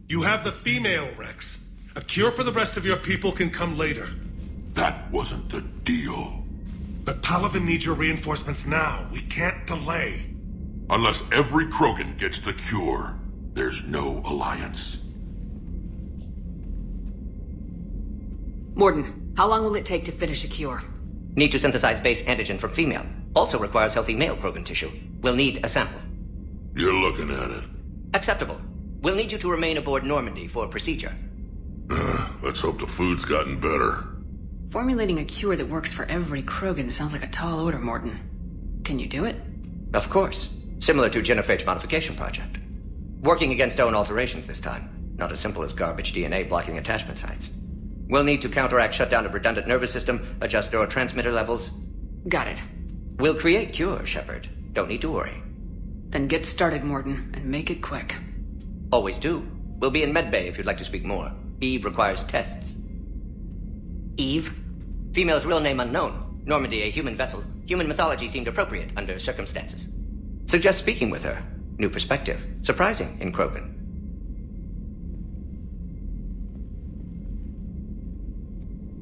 You have the female, Rex. A cure for the rest of your people can come later. That wasn't the deal. But Palaven needs your reinforcements now. We can't delay. Unless every Krogan gets the cure, there's no alliance. Morden, how long will it take to finish a cure? Need to synthesize base antigen from female. Also requires healthy male Krogan tissue. We'll need a sample. You're looking at it. Acceptable. We'll need you to remain aboard Normandy for procedure. Let's hope the food's gotten better. Formulating a cure that works for every Krogan sounds like a tall order, Morden. Can you do it? Of course. Similar to Genophage Modification Project. Working against own alterations this time. Not as simple as garbage DNA blocking attachment sites. We'll need to counteract shutdown of redundant nervous system, adjust neurotransmitter levels. Got it. We'll create cure, Shepard. Don't need to worry. Then get started, Morden, and make it quick. Always do. We'll be in medbay if you'd like to speak more. Eve requires tests. Eve? Female's real name unknown. Normandy, a human vessel. Human mythology seemed appropriate under circumstances. Suggest speaking with her. New perspective. Surprising in Krogan.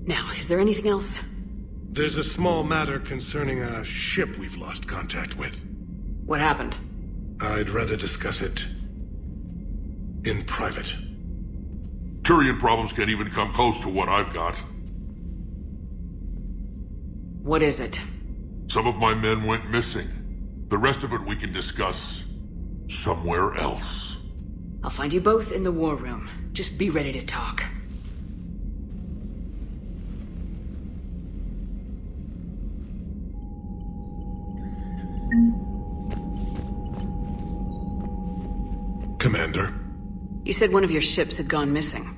Now, is there anything else? There's a small matter concerning a ship we've lost contact with. What happened? I'd rather discuss it in private. Turian problems can't even come close to what I've got. What is it? Some of my men went missing. The rest of it we can discuss somewhere else. I'll find you both in the war room. Just be ready to talk. Commander. You said one of your ships had gone missing.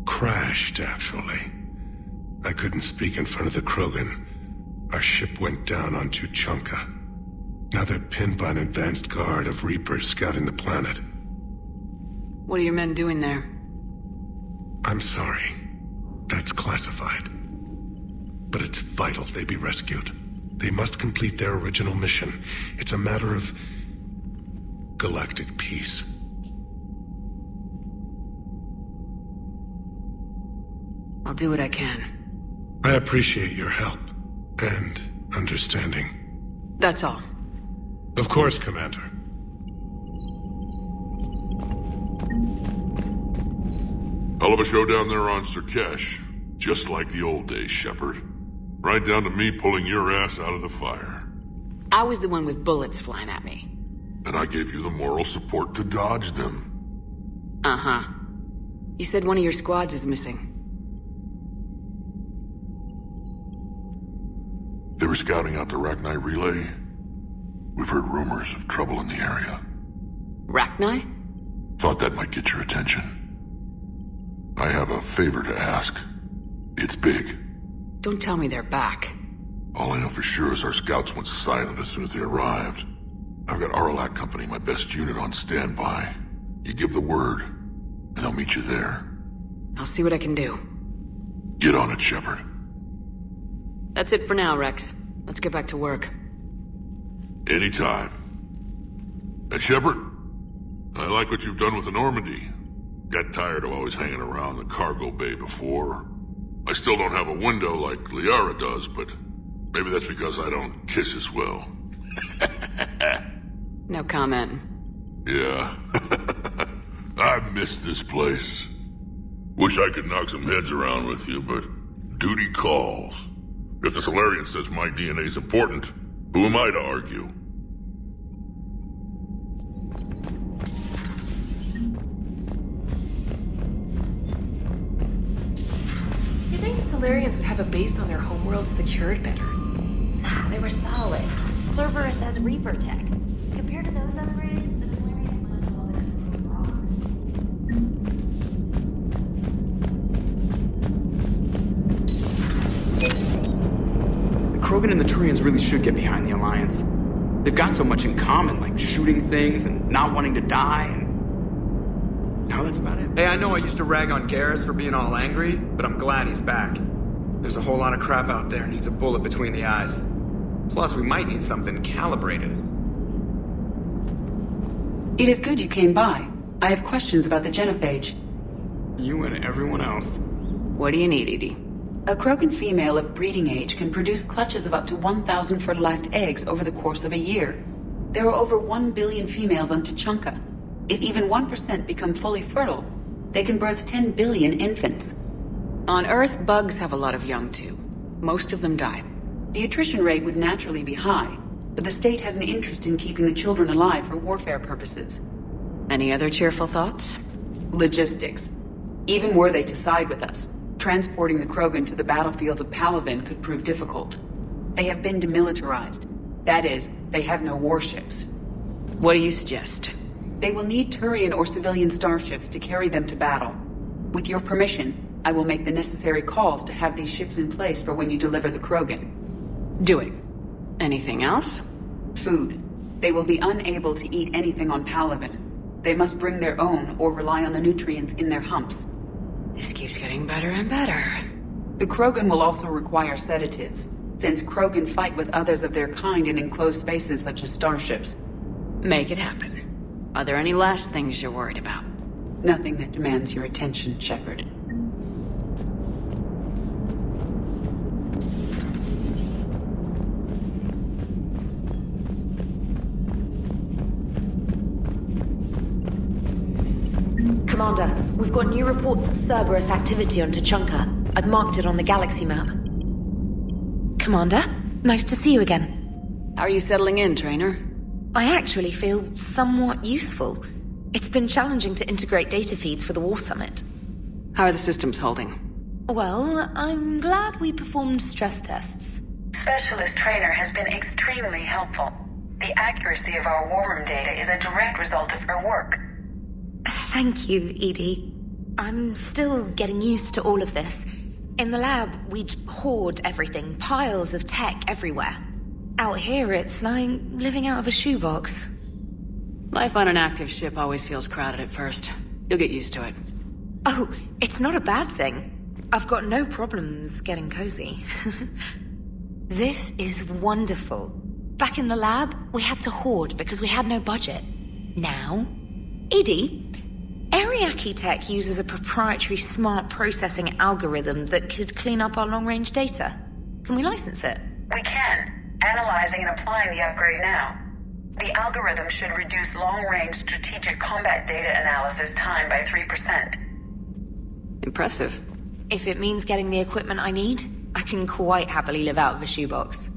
Crashed, actually. I couldn't speak in front of the Krogan. Our ship went down on Tuchanka. Now they're pinned by an advanced guard of Reapers scouting the planet. What are your men doing there? I'm sorry. That's classified. But it's vital they be rescued. They must complete their original mission. It's a matter of galactic peace. I'll do what I can. I appreciate your help and understanding. That's all. Of course, Commander. Hell of a show down there on Surkesh. Just like the old days, Shepard. Right down to me pulling your ass out of the fire. I was the one with bullets flying at me. And I gave you the moral support to dodge them. Uh-huh. You said one of your squads is missing. They were scouting out the Rachni relay. We've heard rumors of trouble in the area. Rachni? Thought that might get your attention. I have a favor to ask. It's big. Don't tell me they're back. All I know for sure is our scouts went silent as soon as they arrived. I've got Aralak Company, my best unit, on standby. You give the word, and I'll meet you there. I'll see what I can do. Get on it, Shepard. That's it for now, Rex. Let's get back to work. Anytime. And Shepard, I like what you've done with the Normandy. Got tired of always hanging around the cargo bay before. I still don't have a window like Liara does, but maybe that's because I don't kiss as well. No comment. Yeah. I miss this place. Wish I could knock some heads around with you, but duty calls. If the Solarian says my DNA's important, who am I to argue? You'd think the Solarians would have a base on their homeworld secured better. Nah, they were solid. Cerberus as Reaper tech. Compared to those upgrades, the Solarians might as well have been The Krogan and the Turians really should get behind the Alliance. They've got so much in common, like shooting things and not wanting to die, and now that's about it. Hey, I know I used to rag on Garrus for being all angry, but I'm glad he's back. There's a whole lot of crap out there needs a bullet between the eyes. Plus, we might need something calibrated. It is good you came by. I have questions about the genophage. You and everyone else. What do you need, Edie? A Krogan female of breeding age can produce clutches of up to 1,000 fertilized eggs over the course of a year. There are over 1 billion females on Tuchanka. If even 1% become fully fertile, they can birth 10 billion infants. On Earth, bugs have a lot of young too. Most of them die. The attrition rate would naturally be high, but the state has an interest in keeping the children alive for warfare purposes. Any other cheerful thoughts? Logistics. Even were they to side with us, transporting the Krogan to the battlefields of Palaven could prove difficult. They have been demilitarized. That is, they have no warships. What do you suggest? They will need Turian or civilian starships to carry them to battle. With your permission, I will make the necessary calls to have these ships in place for when you deliver the Krogan. Do it. Anything else? Food. They will be unable to eat anything on Palaven. They must bring their own or rely on the nutrients in their humps. This keeps getting better and better. The Krogan will also require sedatives, since Krogan fight with others of their kind in enclosed spaces such as starships. Make it happen. Are there any last things you're worried about? Nothing that demands your attention, Shepard. Commander, we've got new reports of Cerberus activity on Tuchanka. I've marked it on the galaxy map. Commander, nice to see you again. How are you settling in, Trainer? I actually feel somewhat useful. It's been challenging to integrate data feeds for the War Summit. How are the systems holding? Well, I'm glad we performed stress tests. Specialist Trainer has been extremely helpful. The accuracy of our war room data is a direct result of her work. Thank you, Edie. I'm still getting used to all of this. In the lab, we'd hoard everything, piles of tech everywhere. Out here, it's like living out of a shoebox. Life on an active ship always feels crowded at first. You'll get used to it. Oh, it's not a bad thing. I've got no problems getting cozy. This is wonderful. Back in the lab, we had to hoard because we had no budget. Now, Edie, Ariake Tech uses a proprietary smart processing algorithm that could clean up our long-range data. Can we license it? We can. Analyzing and applying the upgrade now. The algorithm should reduce long-range strategic combat data analysis time by 3%. Impressive. If it means getting the equipment I need, I can quite happily live out of a shoebox.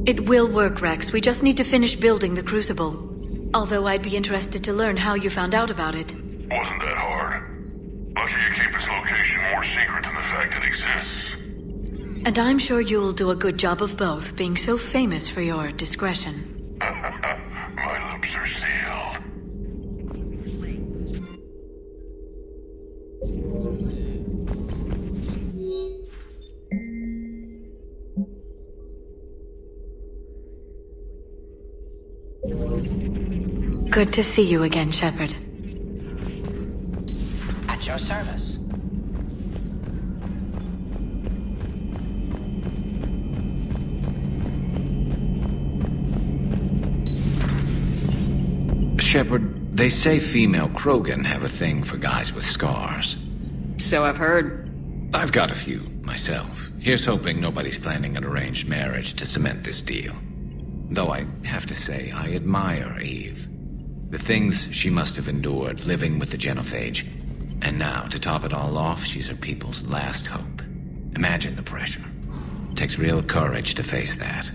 It will work, Rex. We just need to finish building the Crucible. Although I'd be interested to learn how you found out about it. Wasn't that hard. Lucky you keep its location more secret than the fact it exists. And I'm sure you'll do a good job of both, being so famous for your discretion. My lips are sealed. Good to see you again, Shepard. At your service. Shepard, they say female Krogan have a thing for guys with scars. So I've heard. I've got a few, myself. Here's hoping nobody's planning an arranged marriage to cement this deal. Though I have to say, I admire Eve. The things she must have endured living with the genophage. And now, to top it all off, she's her people's last hope. Imagine the pressure. It takes real courage to face that.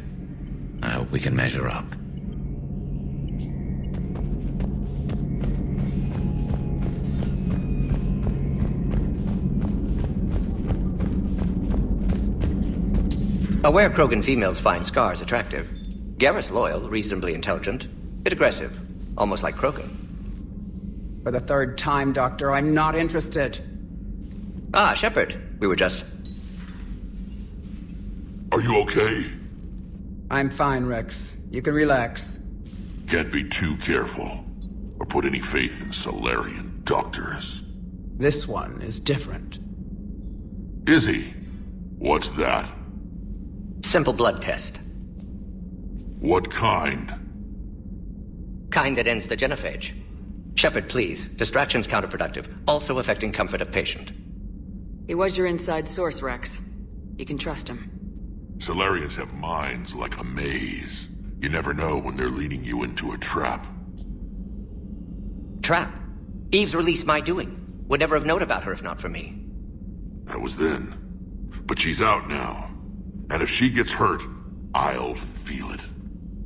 I hope we can measure up. Aware Krogan females find scars attractive. Garrus loyal, reasonably intelligent, bit aggressive, almost like Krogan. For the third time, Doctor, I'm not interested. Ah, Shepard. We were just... Are you okay? I'm fine, Rex. You can relax. Can't be too careful, or put any faith in Solarian doctors. This one is different. Is he? What's that? Simple blood test. What kind? Kind that ends the genophage. Shepard, please. Distraction's counterproductive, also affecting comfort of patient. He was your inside source, Rex. You can trust him. Solarians have minds like a maze. You never know when they're leading you into a trap. Trap? Eve's release my doing. Would never have known about her if not for me. That was then. But she's out now. And if she gets hurt, I'll feel it.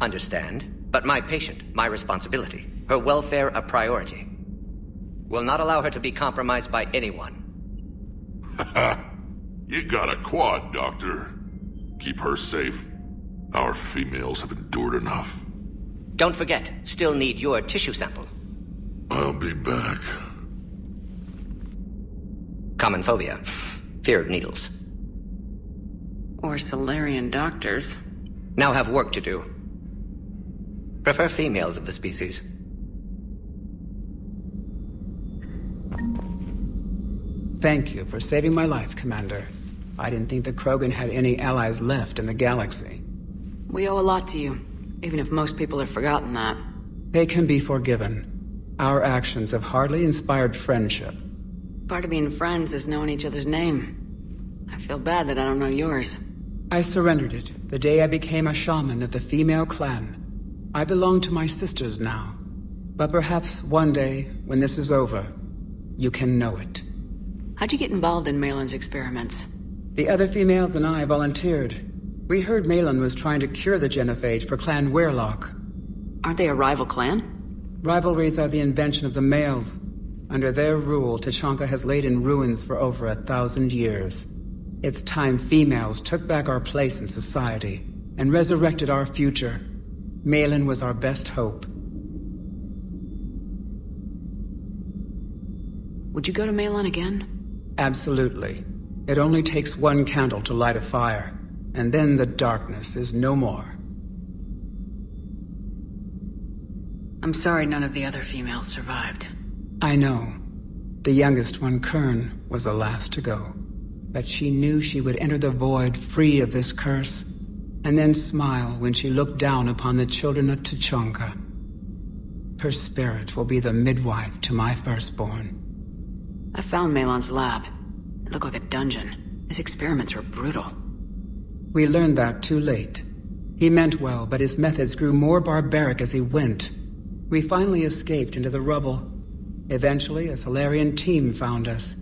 Understand. But my patient, my responsibility. Her welfare a priority. Will not allow her to be compromised by anyone. You got a quad, Doctor. Keep her safe. Our females have endured enough. Don't forget, still need your tissue sample. I'll be back. Common phobia. Fear of needles. Or Solarian doctors. Now have work to do. Prefer females of the species. Thank you for saving my life, Commander. I didn't think the Krogan had any allies left in the galaxy. We owe a lot to you, even if most people have forgotten that. They can be forgiven. Our actions have hardly inspired friendship. Part of being friends is knowing each other's name. I feel bad that I don't know yours. I surrendered it the day I became a shaman of the female clan. I belong to my sisters now. But perhaps one day, when this is over, you can know it. How'd you get involved in Malin's experiments? The other females and I volunteered. We heard Malin was trying to cure the genophage for Clan Weirlock. Aren't they a rival clan? Rivalries are the invention of the males. Under their rule, Tuchanka has laid in ruins for over 1,000 years. It's time females took back our place in society and resurrected our future. Malin was our best hope. Would you go to Malin again? Absolutely. It only takes one candle to light a fire, and then the darkness is no more. I'm sorry none of the other females survived. I know. The youngest one, Kern, was the last to go. But she knew she would enter the void free of this curse, and then smile when she looked down upon the children of Tuchanka. Her spirit will be the midwife to my firstborn. I found Malin's lab. It looked like a dungeon. His experiments were brutal. We learned that too late. He meant well, but his methods grew more barbaric as he went. We finally escaped into the rubble. Eventually, a Solarian team found us.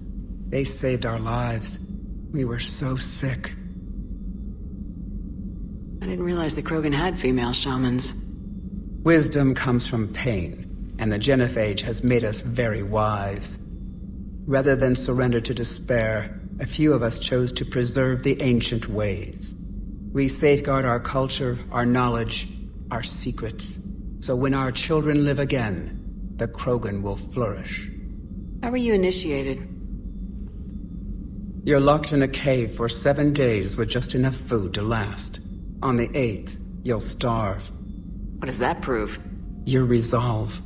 They saved our lives. We were so sick. I didn't realize the Krogan had female shamans. Wisdom comes from pain, and the genophage has made us very wise. Rather than surrender to despair, a few of us chose to preserve the ancient ways. We safeguard our culture, our knowledge, our secrets. So when our children live again, the Krogan will flourish. How were you initiated? You're locked in a cave for 7 days with just enough food to last. On the 8th, you'll starve. What does that prove? Your resolve.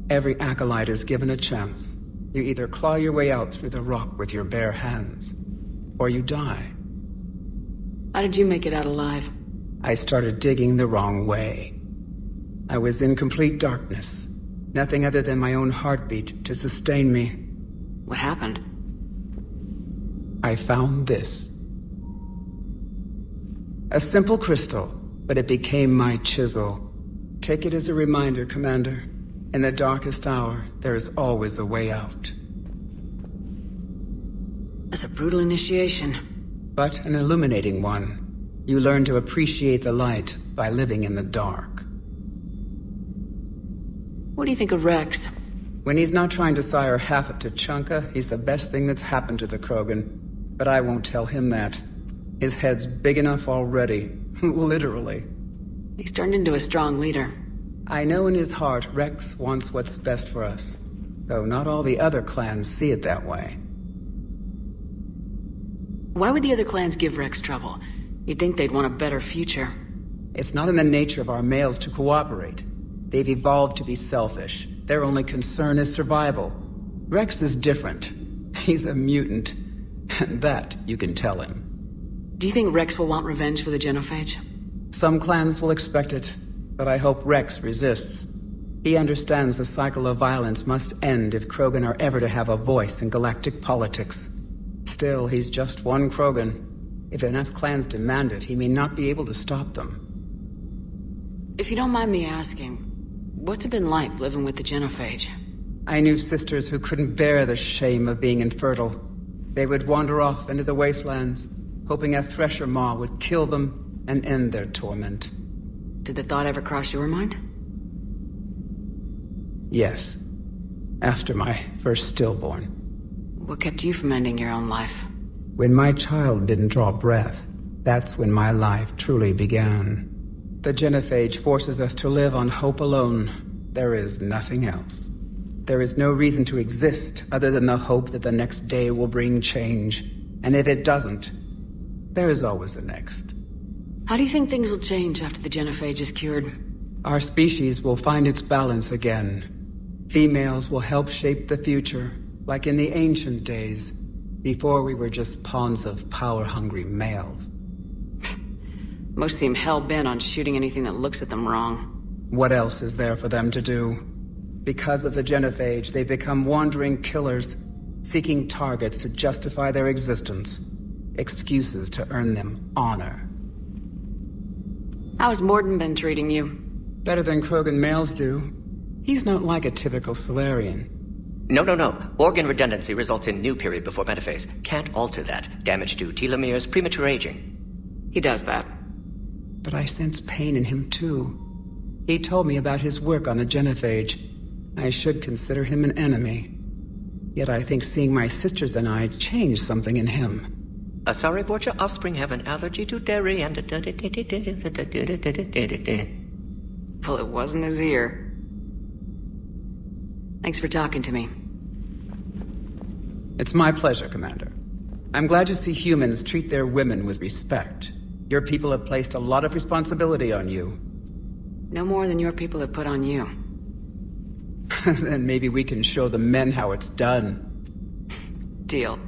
Every acolyte is given a chance. You either claw your way out through the rock with your bare hands, or you die. How did you make it out alive? I started digging the wrong way. I was in complete darkness. Nothing other than my own heartbeat to sustain me. What happened? I found this. A simple crystal, but it became my chisel. Take it as a reminder, Commander. In the darkest hour, there is always a way out. That's a brutal initiation. But an illuminating one. You learn to appreciate the light by living in the dark. What do you think of Rex? When he's not trying to sire half of Tuchanka, he's the best thing that's happened to the Krogan. But I won't tell him that. His head's big enough already. Literally. He's turned into a strong leader. I know in his heart Rex wants what's best for us, though not all the other clans see it that way. Why would the other clans give Rex trouble? You'd think they'd want a better future. It's not in the nature of our males to cooperate. They've evolved to be selfish. Their only concern is survival. Rex is different. He's a mutant, and that you can tell him. Do you think Rex will want revenge for the genophage? Some clans will expect it, but I hope Rex resists. He understands the cycle of violence must end if Krogan are ever to have a voice in galactic politics. Still, he's just one Krogan. If enough clans demand it, he may not be able to stop them. If you don't mind me asking, what's it been like living with the genophage? I knew sisters who couldn't bear the shame of being infertile. They would wander off into the wastelands, hoping a thresher maw would kill them and end their torment. Did the thought ever cross your mind? Yes. After my first stillborn. What kept you from ending your own life? When my child didn't draw breath, that's when my life truly began. The genophage forces us to live on hope alone. There is nothing else. There is no reason to exist other than the hope that the next day will bring change. And if it doesn't, there is always the next. How do you think things will change after the genophage is cured? Our species will find its balance again. Females will help shape the future, like in the ancient days, before we were just pawns of power-hungry males. Most seem hell-bent on shooting anything that looks at them wrong. What else is there for them to do? Because of the genophage, they become wandering killers, seeking targets to justify their existence. Excuses to earn them honor. How's Morden been treating you? Better than Krogan males do. He's not like a typical Solarian. No. Organ redundancy results in new period before metaphase. Can't alter that. Damage to telomeres, premature aging. He does that. But I sense pain in him too. He told me about his work on the genophage. I should consider him an enemy. Yet I think seeing my sisters and I changed something in him. Sorry, Borgia, offspring have an allergy to dairy and... Well, it wasn't his ear. Thanks for talking to me. It's my pleasure, Commander. I'm glad to see humans treat their women with respect. Your people have placed a lot of responsibility on you. No more than your people have put on you. Then maybe we can show the men how it's done. Deal.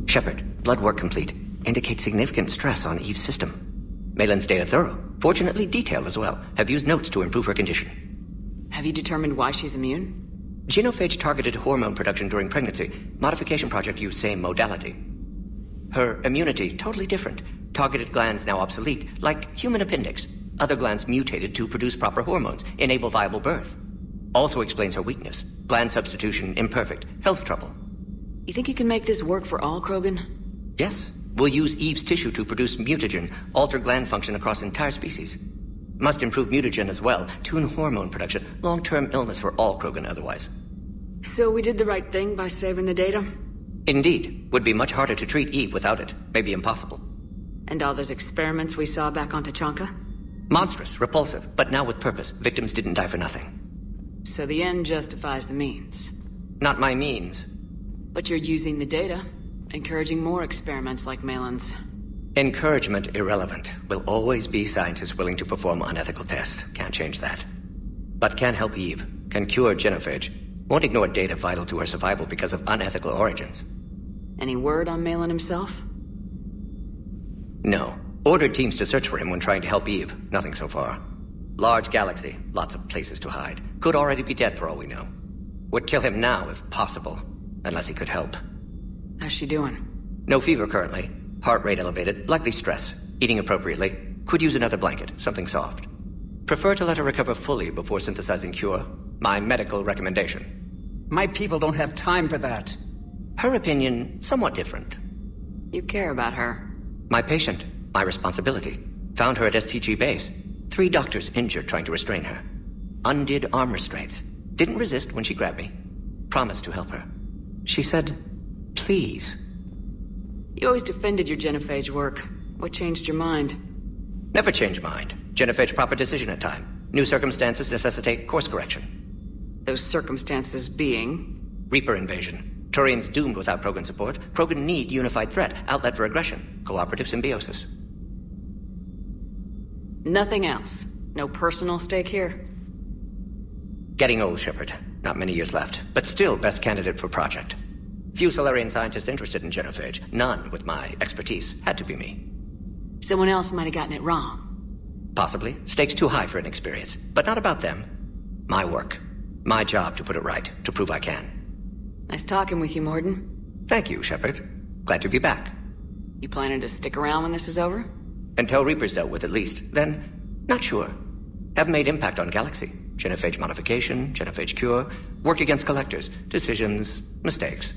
Shepard, blood work complete. Indicates significant stress on Eve's system. Malin's data thorough. Fortunately detailed as well. Have used notes to improve her condition. Have you determined why she's immune? Genophage targeted hormone production during pregnancy. Modification project used same modality. Her immunity, totally different. Targeted glands now obsolete, like human appendix. Other glands mutated to produce proper hormones, enable viable birth. Also explains her weakness. Gland substitution imperfect. Health trouble. You think you can make this work for all Krogan? Yes. We'll use Eve's tissue to produce mutagen, alter gland function across entire species. Must improve mutagen as well, tune hormone production. Long-term illness for all Krogan otherwise. So we did the right thing by saving the data? Indeed. Would be much harder to treat Eve without it. Maybe impossible. And all those experiments we saw back on Tachanka? Monstrous, repulsive, but now with purpose. Victims didn't die for nothing. So the end justifies the means. Not my means. But you're using the data, encouraging more experiments like Malin's. Encouragement irrelevant. Will always be scientists willing to perform unethical tests. Can't change that. But can help Eve. Can cure genophage. Won't ignore data vital to her survival because of unethical origins. Any word on Malin himself? No. Ordered teams to search for him when trying to help Eve. Nothing so far. Large galaxy. Lots of places to hide. Could already be dead for all we know. Would kill him now if possible. Unless he could help. How's she doing? No fever currently. Heart rate elevated. Likely stress. Eating appropriately. Could use another blanket. Something soft. Prefer to let her recover fully before synthesizing cure. My medical recommendation. My people don't have time for that. Her opinion, somewhat different. You care about her. My patient. My responsibility. Found her at STG base. 3 doctors injured trying to restrain her. Undid arm restraints. Didn't resist when she grabbed me. Promised to help her. She said, please. You always defended your genophage work. What changed your mind? Never change mind. Genophage proper decision at time. New circumstances necessitate course correction. Those circumstances being? Reaper invasion. Turians doomed without Krogan support. Krogan need unified threat, outlet for aggression, cooperative symbiosis. Nothing else? No personal stake here? Getting old, Shepard. Not many years left, but still best candidate for project. Few Solarian scientists interested in genophage. None with my expertise. Had to be me. Someone else might have gotten it wrong. Possibly. Stakes too high for inexperience. But not about them. My work. My job to put it right, to prove I can. Nice talking with you, Morden. Thank you, Shepard. Glad to be back. You planning to stick around when this is over? Until Reaper's dealt with, at least. Then, not sure. Have made impact on Galaxy. Genophage modification, genophage cure, work against collectors, decisions, mistakes.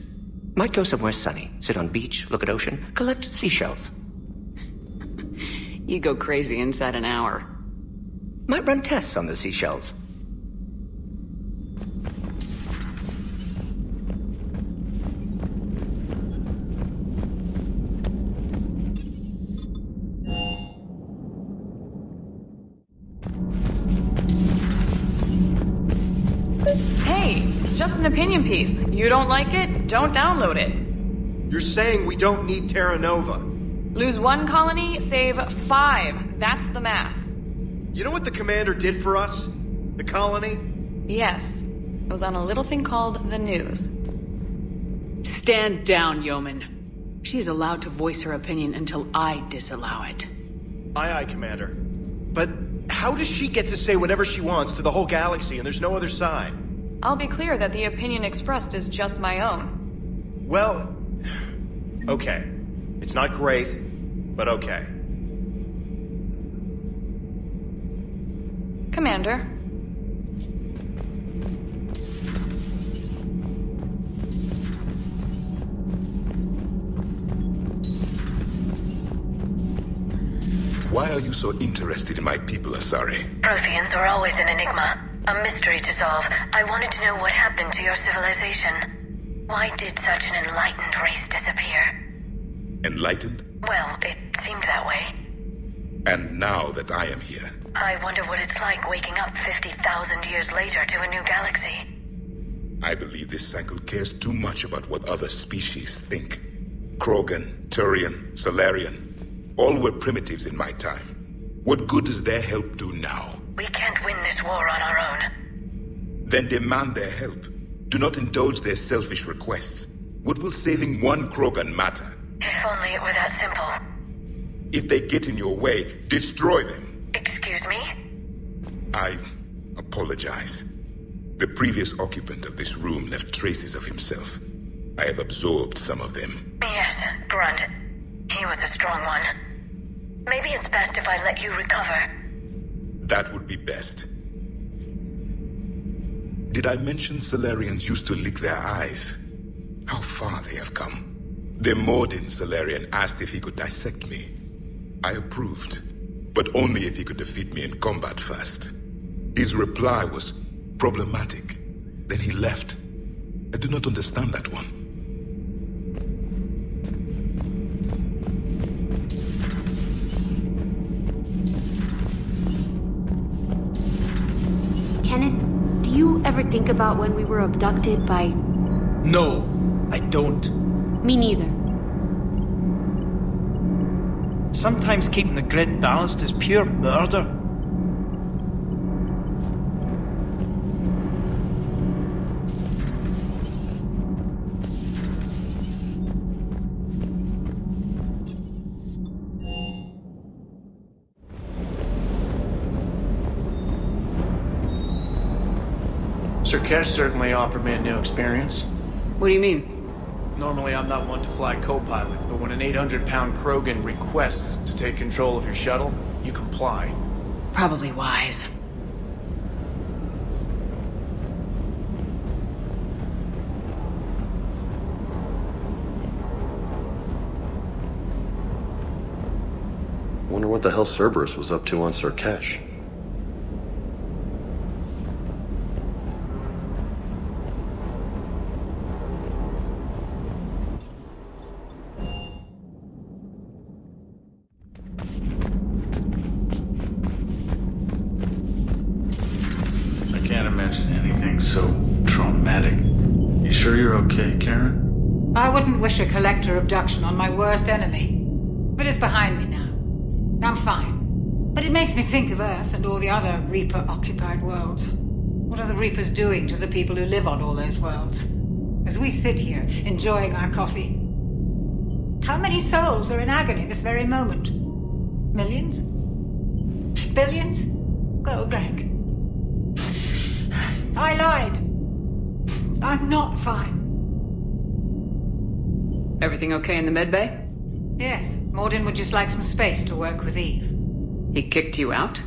Might go somewhere sunny, sit on beach, look at ocean, collect seashells. You go crazy inside an hour. Might run tests on the seashells. Hey, just an opinion piece. You don't like it? Don't download it. You're saying we don't need Terra Nova. Lose 1 colony, save 5. That's the math. You know what the commander did for us? The colony? Yes. It was on a little thing called the news. Stand down, yeoman. She's allowed to voice her opinion until I disallow it. Aye, aye, Commander. But how does she get to say whatever she wants to the whole galaxy and there's no other side? I'll be clear that the opinion expressed is just my own. Well, okay. It's not great, but okay. Commander. Why are you so interested in my people, Asari? Protheans are always an enigma. A mystery to solve. I wanted to know what happened to your civilization. Why did such an enlightened race disappear? Enlightened? Well, it seemed that way. And now that I am here... I wonder what it's like waking up 50,000 years later to a new galaxy. I believe this cycle cares too much about what other species think. Krogan, Turian, Solarian, all were primitives in my time. What good does their help do now? We can't win this war on our own. Then demand their help. Do not indulge their selfish requests. What will saving one Krogan matter? If only it were that simple. If they get in your way, destroy them. Excuse me? I apologize. The previous occupant of this room left traces of himself. I have absorbed some of them. Yes, Grunt. He was a strong one. Maybe it's best if I let you recover. That would be best. Did I mention Solarians used to lick their eyes? How far they have come. The Morden Solarian asked if he could dissect me. I approved, but only if he could defeat me in combat first. His reply was problematic. Then he left. I do not understand that one. Kenneth, do you ever think about when we were abducted by... No, I don't. Me neither. Sometimes keeping the grid balanced is pure murder. Sir Kesh certainly offered me a new experience. What do you mean? Normally I'm not one to fly co-pilot, but when an 800-pound Krogan requests to take control of your shuttle, you comply. Probably wise. Wonder what the hell Cerberus was up to on Sir Kesh. Static. You sure you're okay, Karen? I wouldn't wish a collector abduction on my worst enemy. But it's behind me now. I'm fine. But it makes me think of Earth and all the other Reaper-occupied worlds. What are the Reapers doing to the people who live on all those worlds? As we sit here, enjoying our coffee. How many souls are in agony this very moment? Millions? Billions? Go, Greg. I lied. I'm not fine. Everything okay in the medbay? Yes, Morden would just like some space to work with Eve. He kicked you out?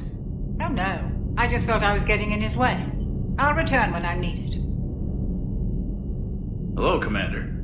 Oh no, I just felt I was getting in his way. I'll return when I'm needed. Hello, Commander.